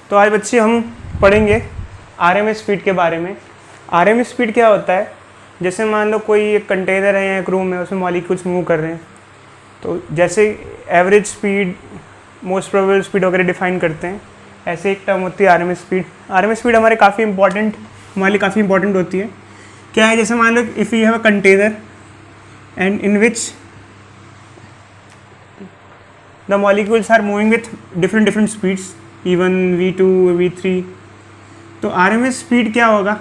तो आज बच्चे हम पढ़ेंगे आरएमएस स्पीड के बारे में। आरएमएस स्पीड क्या होता है, जैसे मान लो कोई एक कंटेनर है या एक रूम है, उसमें मॉलिक्यूल्स मूव कर रहे हैं, तो जैसे average speed, most probable speed वगैरह डिफाइन करते हैं, ऐसे एक टर्म होती है आरएमएस स्पीड। आरएमएस स्पीड हमारे हमारे लिए काफ़ी इंपॉर्टेंट होती है। क्या है, जैसे मान लो if you have a container and in which the molecules are moving with different speeds, E1, V2, V3, तो आरएमएस स्पीड क्या होगा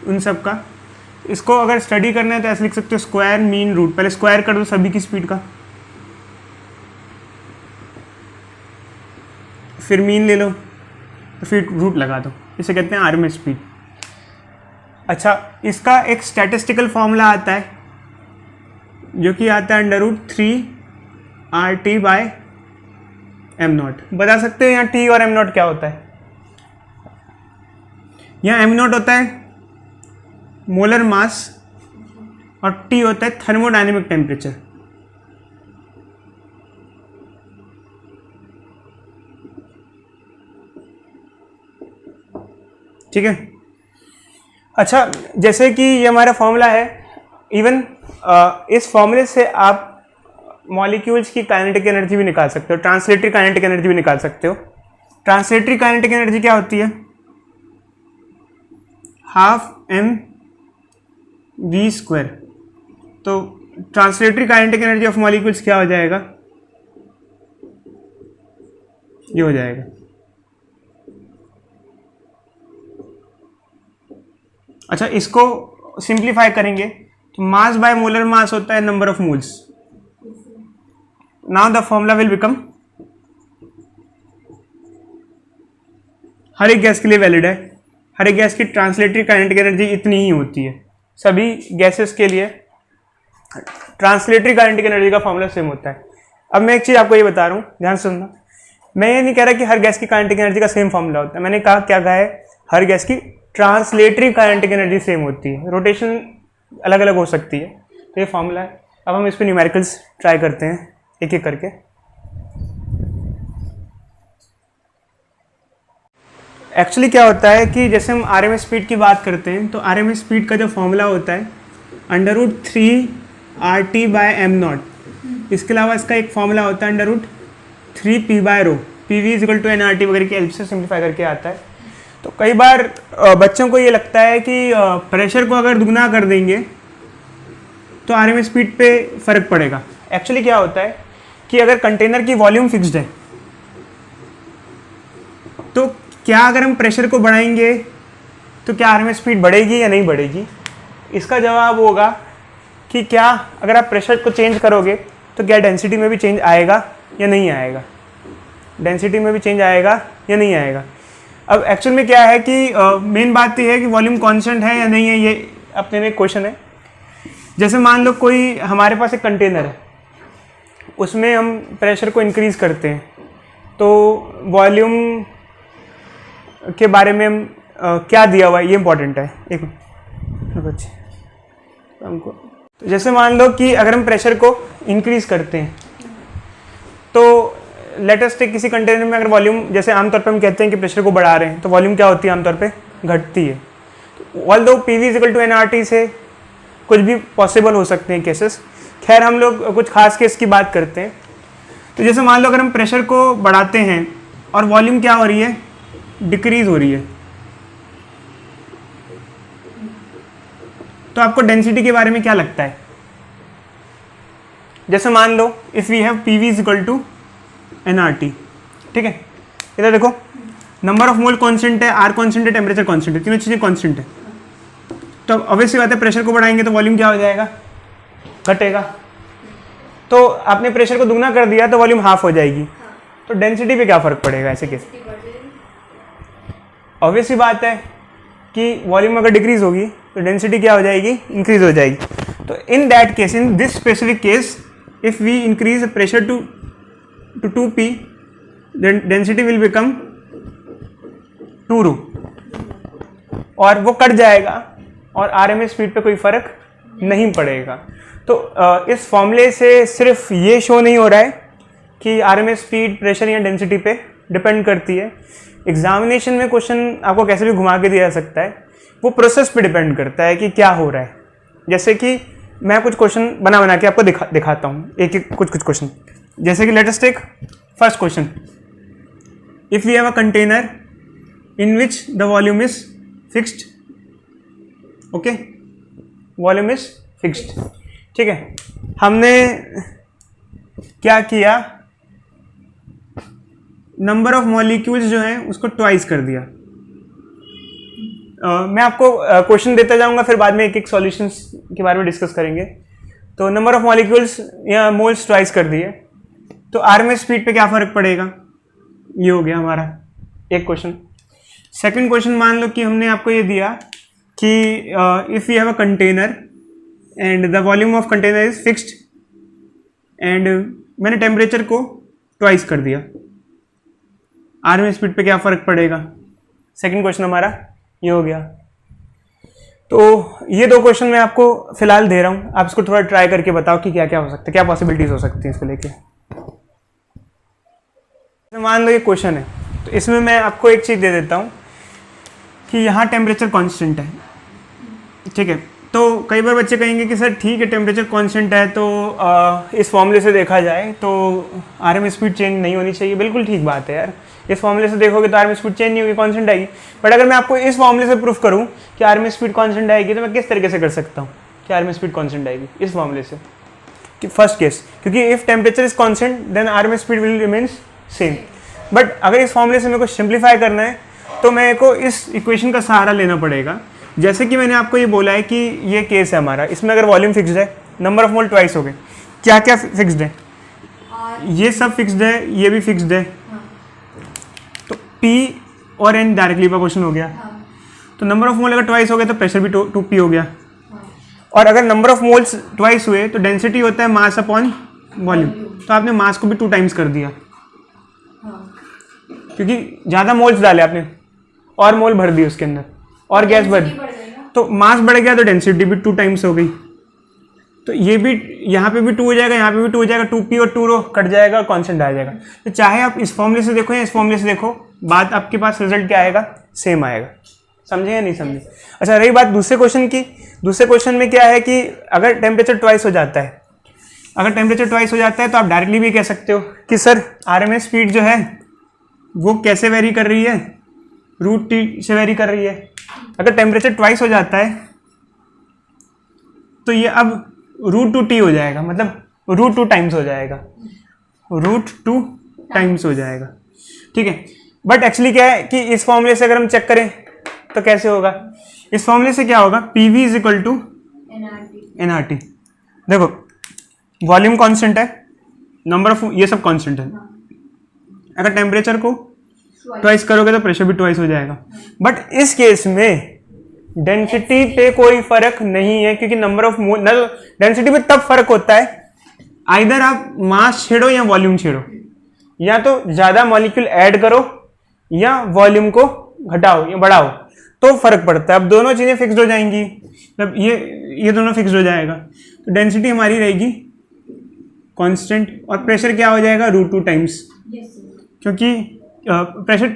उन सब का। इसको अगर स्टडी करना है तो ऐसे लिख सकते हो, स्क्वायर मीन रूट। पहले स्क्वायर कर दो सभी की स्पीड का, फिर मीन ले लो, तो फिर रूट लगा दो। इसे कहते हैं आरएमएस स्पीड। अच्छा, इसका एक स्टैटिस्टिकल फॉर्मूला आता है जो कि आता है √3RT/m0। बता सकते हो यहाँ T और m0 क्या होता है? यहाँ m0 होता है मोलर मास और T होता है थर्मोडायनेमिक टेम्परेचर। ठीक है। अच्छा, जैसे कि ये हमारा फॉर्मूला है, इवन इस फॉर्मूले से आप मॉलिक्यूल्स की काइनेटिक एनर्जी भी निकाल सकते हो, ट्रांसलेटरी काइनेटिक एनर्जी भी निकाल सकते हो। ट्रांसलेटरी काइनेटिक एनर्जी क्या होती है? ½ mv²। तो translatory kinetic energy of molecules क्या हो जाएगा? ये हो जाएगा। अच्छा, इसको सिंप्लीफाई करेंगे तो मास बाय मोलर मास होता है number of moles. Now the formula will become, हर एक गैस के लिए वैलिड है, हर एक गैस की ट्रांसलेटरी काइनेटिक एनर्जी इतनी ही होती है। सभी गैसेस के लिए ट्रांसलेटरी काइनेटिक एनर्जी का फॉर्मूला सेम होता है। अब मैं एक चीज़ आपको ये बता रहा हूँ, ध्यान से सुनना। मैं ये नहीं कह रहा कि हर गैस की काइनेटिक एनर्जी का सेम फॉर्मूला होता है। मैंने कहा, क्या कहा है, हर गैस की ट्रांसलेटरी काइनेटिक एनर्जी सेम होती है, रोटेशन अलग अलग हो सकती है। तो ये फॉर्मूला है। अब हम इस पर न्यूमेरिकल्स ट्राई करते हैं एक एक करके। एक्चुअली क्या होता है कि जैसे हम आरएमएस स्पीड की बात करते हैं, तो आरएमएस स्पीड का जो फॉर्मूला होता है √3RT/m0। इसके अलावा इसका एक फॉर्मूला होता है √3p/ρ। PV = nRT वगैरह की हेल्प से सिंप्लीफाई करके आता है। तो कई बार बच्चों को ये लगता है कि प्रेशर को अगर दुगना कर देंगे तो आरएमएस स्पीड पे फ़र्क पड़ेगा। एक्चुअली क्या होता है कि अगर कंटेनर की वॉल्यूम फिक्स्ड है, तो क्या अगर हम प्रेशर को बढ़ाएंगे तो क्या आरएमएस स्पीड बढ़ेगी या नहीं बढ़ेगी? इसका जवाब होगा कि क्या अगर आप प्रेशर को चेंज करोगे तो क्या डेंसिटी में भी चेंज आएगा या नहीं आएगा? डेंसिटी में भी चेंज आएगा या नहीं आएगा? अब एक्चुअल में क्या है कि मेन बात ये है कि वॉल्यूम कांस्टेंट है या नहीं है, ये अपने में क्वेश्चन है। जैसे मान लो कोई हमारे पास एक कंटेनर है, उसमें हम प्रेशर को इंक्रीज़ करते हैं, तो वॉल्यूम के बारे में हम क्या दिया हुआ है ये इंपॉर्टेंट है। एक बच्चे हमको, तो जैसे मान लो कि अगर हम प्रेशर को इंक्रीज़ करते हैं, तो लेट अस टेक किसी कंटेनर में अगर वॉल्यूम, जैसे आमतौर पे हम कहते हैं कि प्रेशर को बढ़ा रहे हैं, तो वॉल्यूम क्या होती है? आमतौर पे घटती है। ऑल्दो PV = nRT से कुछ भी पॉसिबल हो सकते हैं केसेस। खैर, हम लोग कुछ खास केस की बात करते हैं। तो जैसे मान लो अगर हम प्रेशर को बढ़ाते हैं और वॉल्यूम क्या हो रही है? डिक्रीज हो रही है, तो आपको डेंसिटी के बारे में क्या लगता है? जैसे मान लो if we have PV = nRT, ठीक है। इधर देखो, नंबर ऑफ मोल कांस्टेंट है, R कांस्टेंट है, टेम्परेचर कांस्टेंट है, तीनों चीज़ें कांस्टेंट है। तो ऑब्वियसली बात है, प्रेशर को बढ़ाएंगे तो वॉल्यूम क्या हो जाएगा? घटेगा। तो आपने प्रेशर को दुगना कर दिया तो वॉल्यूम हाफ हो जाएगी, तो डेंसिटी पे क्या फ़र्क पड़ेगा ऐसे केस? ऑब्वियसली बात है कि वॉल्यूम अगर डिक्रीज होगी तो डेंसिटी क्या हो जाएगी? इंक्रीज हो जाएगी। तो in that case, in this specific case, if we increase pressure to 2p, then density will become 2ρ, और वो कट जाएगा और आरएमएस स्पीड पे कोई फर्क नहीं पड़ेगा। तो इस फॉर्मूले से सिर्फ ये शो नहीं हो रहा है कि आरएमएस स्पीड, प्रेशर या डेंसिटी पे डिपेंड करती है। एग्जामिनेशन में क्वेश्चन आपको कैसे भी घुमा के दिया जा सकता है, वो प्रोसेस पे डिपेंड करता है कि क्या हो रहा है। जैसे कि मैं कुछ क्वेश्चन बना के आपको दिखाता हूँ, एक एक कुछ क्वेश्चन। जैसे कि let us take first question, if we have a container in which the volume is fixed, okay, volume is fixed, ठीक है। हमने क्या किया, नंबर ऑफ मॉलिक्यूल्स जो है उसको ट्वाइस कर दिया। मैं आपको क्वेश्चन देता जाऊंगा, फिर बाद में एक एक सॉल्यूशंस के बारे में डिस्कस करेंगे। तो नंबर ऑफ मॉलिक्यूल्स या मोल्स ट्वाइस कर दिए, तो आरएमएस स्पीड पे क्या फर्क पड़ेगा, ये हो गया हमारा एक क्वेश्चन। सेकंड क्वेश्चन, मान लो कि हमने आपको ये दिया कि if you have a container and the volume of container is fixed and मैंने टेम्परेचर को ट्वाइस कर दिया, आरएमएस स्पीड पे क्या फर्क पड़ेगा। सेकंड क्वेश्चन हमारा ये हो गया। तो ये दो क्वेश्चन मैं आपको फिलहाल दे रहा हूं, आप इसको थोड़ा ट्राई करके बताओ कि क्या क्या हो सकता है, क्या पॉसिबिलिटीज हो सकती है इसको लेके। मान लो ये क्वेश्चन है, तो इसमें मैं आपको एक चीज दे देता हूं कि यहाँ टेम्परेचर कांस्टेंट है, ठीक है। तो कई बार बच्चे कहेंगे कि सर ठीक है टेम्परेचर कांस्टेंट है, तो इस फॉर्मूले से देखा जाए तो आरएमएस स्पीड चेंज नहीं होनी चाहिए। बिल्कुल ठीक बात है यार, इस फॉर्मूले से देखोगे तो आरएमएस स्पीड चेंज नहीं होगी, कांस्टेंट आएगी। बट अगर मैं आपको इस फॉर्मूले से प्रूफ करूं कि आरएमएस स्पीड कांस्टेंट आएगी, तो मैं किस तरीके से कर सकता हूं कि आरएमएस स्पीड कांस्टेंट आएगी इस फॉर्मूले से, कि फर्स्ट केस, क्योंकि if temperature is constant then RMS speed will remains same. But अगर इस फॉर्मूले से मेरे को सिंप्लीफाई करना है तो मेरे को इस इक्वेशन का सहारा लेना पड़ेगा। जैसे कि मैंने आपको ये बोला है कि ये केस है हमारा, इसमें अगर वॉल्यूम फिक्स्ड है, नंबर ऑफ मोल ट्वाइस हो गए, क्या क्या फिक्स्ड है, ये सब फिक्स्ड है, ये भी फिक्स्ड है, तो P और N डायरेक्टली प्रोपोर्शनल हो गया। तो नंबर ऑफ मोल अगर ट्वाइस हो गया तो प्रेशर भी 2P हो गया। और अगर नंबर ऑफ मोल्स ट्वाइस हुए तो डेंसिटी होता है मास अपॉन वॉल्यूम, तो आपने मास को भी 2 टाइम्स कर दिया, क्योंकि ज़्यादा मोल्स डाले आपने और मोल भर दी उसके अंदर और गैस भर दी, तो मास बढ़ गया तो डेंसिटी भी 2 टाइम्स हो गई। तो ये भी यहाँ पे भी 2 हो जाएगा, यहाँ पे भी 2 हो जाएगा, 2P और 2 रो कट जाएगा और कांस्टेंट आ जाएगा। तो चाहे आप इस फॉर्मूले से देखो या इस फॉर्मूले से देखो, बात आपके पास रिजल्ट क्या आएगा, सेम आएगा। समझे या नहीं समझे। अच्छा, रही बात दूसरे क्वेश्चन की, दूसरे क्वेश्चन में क्या है कि अगर टेम्परेचर ट्वाइस हो जाता है, अगर टेम्परेचर ट्वाइस हो जाता है तो आप डायरेक्टली भी कह सकते हो कि सर आरएमएस स्पीड जो है वो कैसे वेरी कर रही है, √T से वेरी कर रही है। अगर टेम्परेचर ट्वाइस हो जाता है तो ये अब √2T हो जाएगा, मतलब √2 टाइम्स हो जाएगा, √2 टाइम्स हो जाएगा, ठीक है। बट एक्चुअली क्या है कि इस फॉर्मूले से अगर हम चेक करें तो कैसे होगा, इस फॉर्मूले से क्या होगा, PV is equal to nRT। देखो वॉल्यूम कांस्टेंट है, नंबर ऑफ ये सब कांस्टेंट है, अगर टेम्परेचर को ट्वाइस करोगे तो प्रेशर भी ट्वाइस हो जाएगा। बट इस केस में डेंसिटी पे कोई फर्क नहीं है, क्योंकि नंबर ऑफ मोल, डेंसिटी पे तब फर्क होता है आइदर आप मास छेड़ो या वॉल्यूम छेड़ो, या तो ज्यादा मॉलिक्यूल ऐड करो या वॉल्यूम को घटाओ या बढ़ाओ, तो फर्क पड़ता है। अब दोनों चीजें फिक्स्ड हो जाएंगी, मतलब ये दोनों फिक्स्ड हो जाएगा, तो डेंसिटी हमारी रहेगी कांस्टेंट और प्रेशर क्या हो जाएगा, √2 टाइम्स, क्योंकि प्रेशर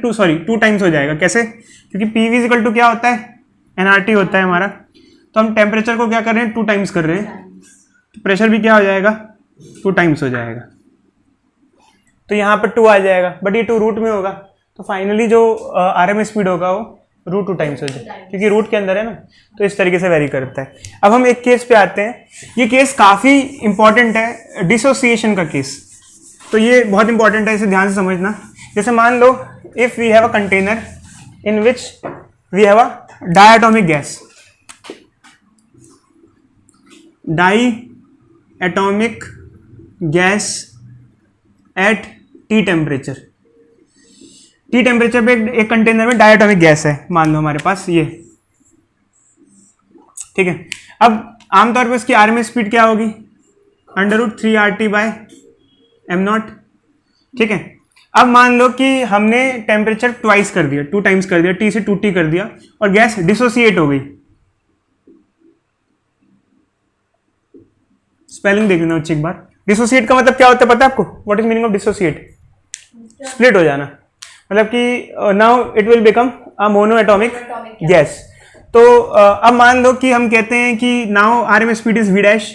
2 टाइम्स हो जाएगा। कैसे, क्योंकि PV इज इक्वल टू क्या होता है, nRT होता है हमारा, तो हम टेम्परेचर को क्या कर रहे हैं, 2 टाइम्स कर रहे हैं, तो प्रेशर भी क्या हो जाएगा, 2 टाइम्स हो जाएगा। तो यहाँ पर 2 आ जाएगा, बट ये 2 रूट में होगा, तो फाइनली जो आरएमएस स्पीड होगा वो √2 टाइम्स हो जाएगा, क्योंकि रूट के अंदर है ना, तो इस तरीके से वेरी करता है। अब हम एक केस पे आते हैं, ये केस काफ़ी इंपॉर्टेंट है, डिसोसिएशन का केस। तो ये बहुत इंपॉर्टेंट है, इसे ध्यान से समझना। जैसे मान लो if we have a container in which we have a diatomic gas, diatomic gas at T temperature. T temperature पे एक कंटेनर में डायटोमिक गैस है, मान लो हमारे पास ये, ठीक है। अब आमतौर पर इसकी आरएमएस स्पीड क्या होगी, √3RT/m0, ठीक है। अब मान लो कि हमने टेम्परेचर ट्वाइस कर दिया, 2 टाइम्स कर दिया, T से 2T कर दिया, और गैस डिसोसिएट हो गई। स्पेलिंग देख लेना एक बार। डिसोसिएट का मतलब क्या होता है पता है आपको, what is meaning of dissociate, split हो जाना, मतलब कि now it will become a monoatomic gas. तो अब मान लो कि हम कहते हैं कि now RMS speed is V dash,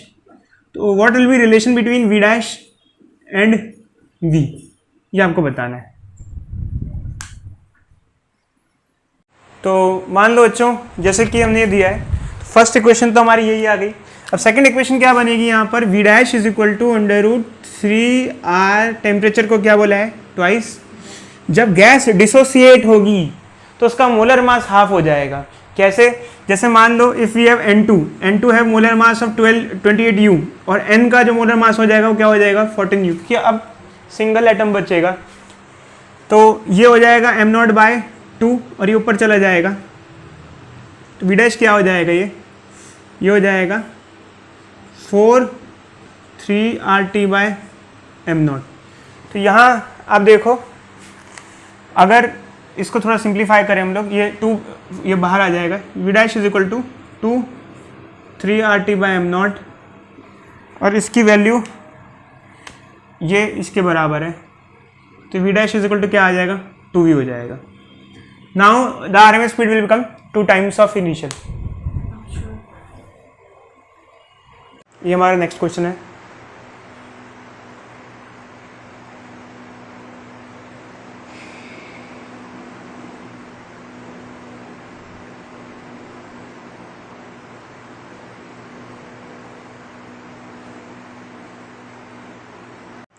तो what will be relation between V dash and V, ये आपको बताना है। तो मान लो बच्चों जैसे कि हमने ये दिया है, फर्स्ट इक्वेशन तो हमारी यही आ गई। अब सेकंड इक्वेशन क्या बनेगी यहाँ पर, v dash is equal to √3r, temperature को क्या बोला है ट्वाइस। जब गैस डिसोसिएट होगी तो उसका मोलर मास हाफ हो जाएगा। कैसे, जैसे मान लो if we have N2 have molar mass of 28 U और N का जो मोलर मास हो जाएगा वो क्या हो जाएगा 14 U, क्योंकि अब सिंगल एटम बचेगा। तो ये हो जाएगा m0/2 और ये ऊपर चला जाएगा, तो वी डैश क्या हो जाएगा, ये हो जाएगा 4/3RT/m0। तो यहाँ आप देखो, अगर इसको थोड़ा सिंप्लीफाई करें हम लोग, ये बाहर आ जाएगा, v dash is equal to 2/3RT/m0 और इसकी वैल्यू ये इसके बराबर है, तो v dash is equal to क्या आ जाएगा 2v हो जाएगा। Now the RMS speed will become 2 times of initial. ये हमारा नेक्स्ट क्वेश्चन है।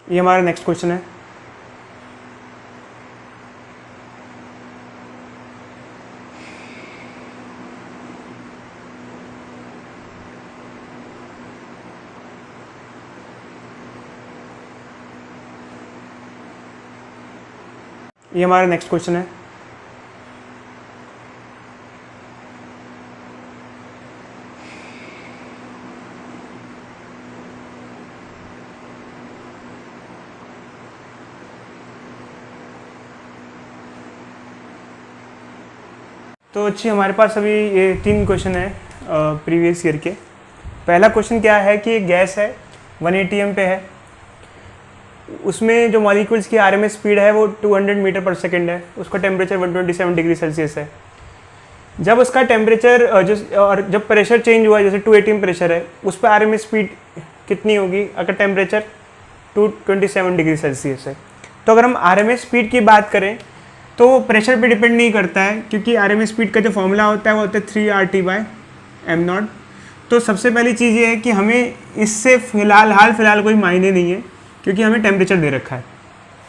ये हमारा नेक्स्ट क्वेश्चन है। ये हमारा नेक्स्ट क्वेश्चन है। तो अच्छी हमारे पास अभी ये 3 क्वेश्चन है प्रीवियस ईयर के। पहला क्वेश्चन क्या है कि एक गैस है 1 ATM पे है, उसमें जो मॉलिक्यूल्स की आरएमएस स्पीड है वो 200 मीटर पर सेकेंड है, उसका टेम्परेचर 127 डिग्री सेल्सियस है। जब उसका टेम्परेचर और जब प्रेशर चेंज हुआ, जैसे 2 ATM प्रेशर है, उस पर आरएमएस स्पीड कितनी होगी अगर टेम्परेचर 227 डिग्री सेल्सियस है। तो अगर हम आरएमएस स्पीड की बात करें तो प्रेशर पे डिपेंड नहीं करता है, क्योंकि आरएमएस स्पीड का जो फॉर्मूला होता है वो होता है 3RT/m0। तो सबसे पहली चीज़ ये है कि हमें इससे फिलहाल कोई मायने नहीं है, क्योंकि हमें टेम्परेचर दे रखा है।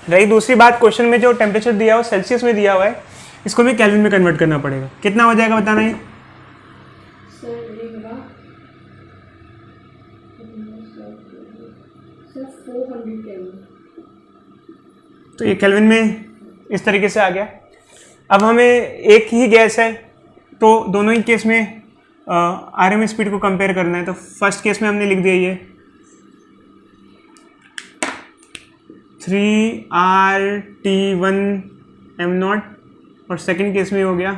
रही दूसरी बात, क्वेश्चन में जो टेम्परेचर दिया हुआ सेल्सियस में दिया हुआ है, इसको हमें केल्विन में कन्वर्ट करना पड़ेगा। कितना हो जाएगा बताना ये? तो ये केल्विन में इस तरीके से आ गया। अब हमें एक ही गैस है तो दोनों ही केस में आरएमएस स्पीड को कंपेयर करना है। तो फर्स्ट केस में हमने लिख दिया ये 3RT1m0 और सेकंड केस में हो गया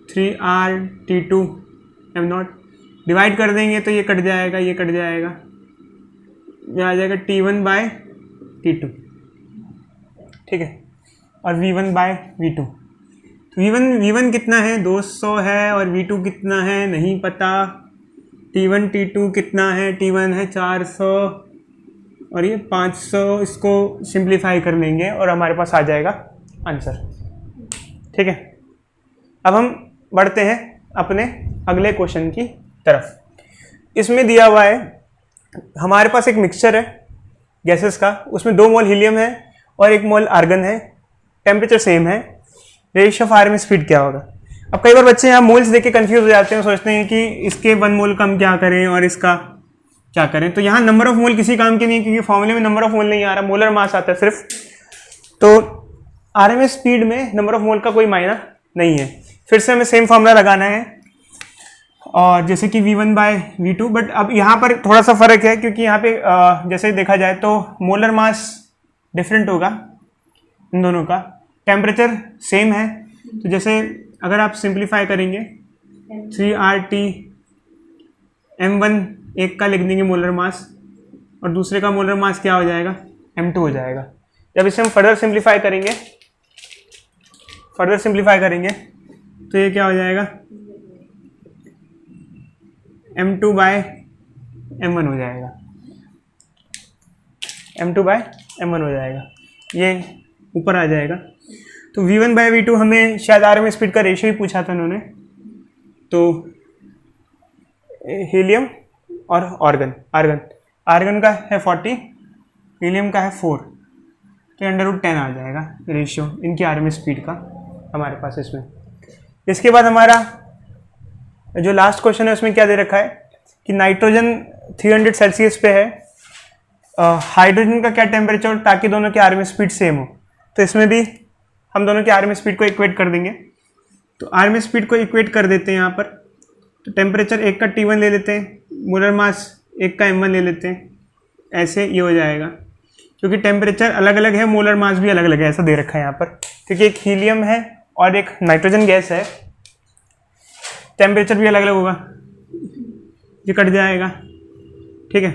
3RT2m0। डिवाइड कर देंगे तो ये कट जाएगा, ये कट जाएगा, ये आ जाएगा T1/T2, ठीक है, और V1/V2। तो V1 कितना है 200 है, और V2 कितना है नहीं पता। T1 T2 कितना है, T1 है 400 और ये 500। इसको सिंप्लीफाई कर लेंगे और हमारे पास आ जाएगा आंसर, ठीक है। अब हम बढ़ते हैं अपने अगले क्वेश्चन की तरफ। इसमें दिया हुआ है हमारे पास एक मिक्सचर है गैसेस का, उसमें 2 मोल हीलियम है और 1 मोल आर्गन है, टेम्परेचर सेम है, रेशियो ऑफ आरएमएस स्पीड क्या होगा। अब कई बार बच्चे यहाँ मोल्स देख के कंफ्यूज हो जाते हैं, सोचते हैं कि इसके 1 मोल का हम क्या करें और इसका क्या करें। तो यहाँ नंबर ऑफ मोल किसी काम के नहीं है, क्योंकि फॉर्मूले में नंबर ऑफ मोल नहीं आ रहा, मोलर मास आता है सिर्फ। तो आरएमएस स्पीड में नंबर ऑफ मोल का कोई मायना नहीं है। फिर से हमें सेम फॉर्मूला लगाना है, और जैसे कि V1/V2। बट अब यहाँ पर थोड़ा सा फर्क है, क्योंकि यहाँ पे जैसे देखा जाए तो मोलर मास डिफरेंट होगा इन दोनों का, टेम्परेचर सेम है। तो जैसे अगर आप सिंप्लीफाई करेंगे 3RT/m1 एक का लिख देंगे मोलर मास, और दूसरे का मोलर मास क्या हो जाएगा m2 हो जाएगा। जब इसे हम फर्दर सिंप्लीफाई करेंगे फर्दर सिंप्लीफाई करेंगे तो ये क्या हो जाएगा, m2/m1 हो जाएगा, m2/m1 हो जाएगा, ये ऊपर आ जाएगा। तो v1/v2 हमें शायद आरएमएस स्पीड का रेशियो ही पूछा था उन्होंने, तो हीलियम और आर्गन का है 40, हीलियम का है 4, तो √10 आ जाएगा रेशियो इनकी आरएमएस स्पीड का हमारे पास इसमें। इसके बाद हमारा जो लास्ट क्वेश्चन है उसमें क्या दे रखा है कि नाइट्रोजन 300 सेल्सियस पे है, हाइड्रोजन का क्या टेम्परेचर, ताकि दोनों की आरएमएस स्पीड सेम हो। तो इसमें भी हम दोनों की आरएमएस स्पीड को इक्वेट कर देंगे। तो आरएमएस स्पीड को इक्वेट कर देते हैं यहाँ पर। तो टेम्परेचर एक का T1 ले लेते हैं, मोलर मास एक का M1 ले लेते हैं, ऐसे ये हो जाएगा। क्योंकि टेम्परेचर अलग अलग है, मोलर मास भी अलग अलग है, ऐसा दे रखा है यहाँ पर। क्योंकि एक हीलियम है और एक नाइट्रोजन गैस है, टेम्परेचर भी अलग अलग होगा, ये कट जाएगा, ठीक है।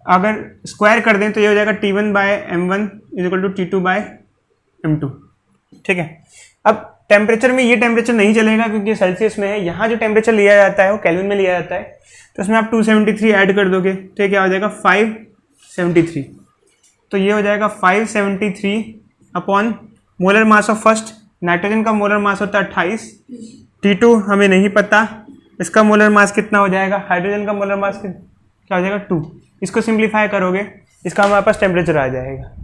अगर स्क्वायर कर दें तो ये हो जाएगा T1/m1 = T2/m2, ठीक है। अब टेम्परेचर में ये टेम्परेचर नहीं चलेगा क्योंकि सेल्सियस में है, यहाँ जो टेम्परेचर लिया जाता है वो केल्विन में लिया जाता है। तो उसमें आप 273 ऐड कर दोगे तो ये क्या हो जाएगा 573। तो ये हो जाएगा 573 upon molar mass of first, nitrogen का मोलर मास होता है 28, T2 हमें नहीं पता, इसका मोलर मास कितना हो जाएगा, हाइड्रोजन का मोलर मास क्या हो जाएगा 2। इसको सिंप्लीफाई करोगे, इसका हमारे पास टेम्परेचर आ जाएगा।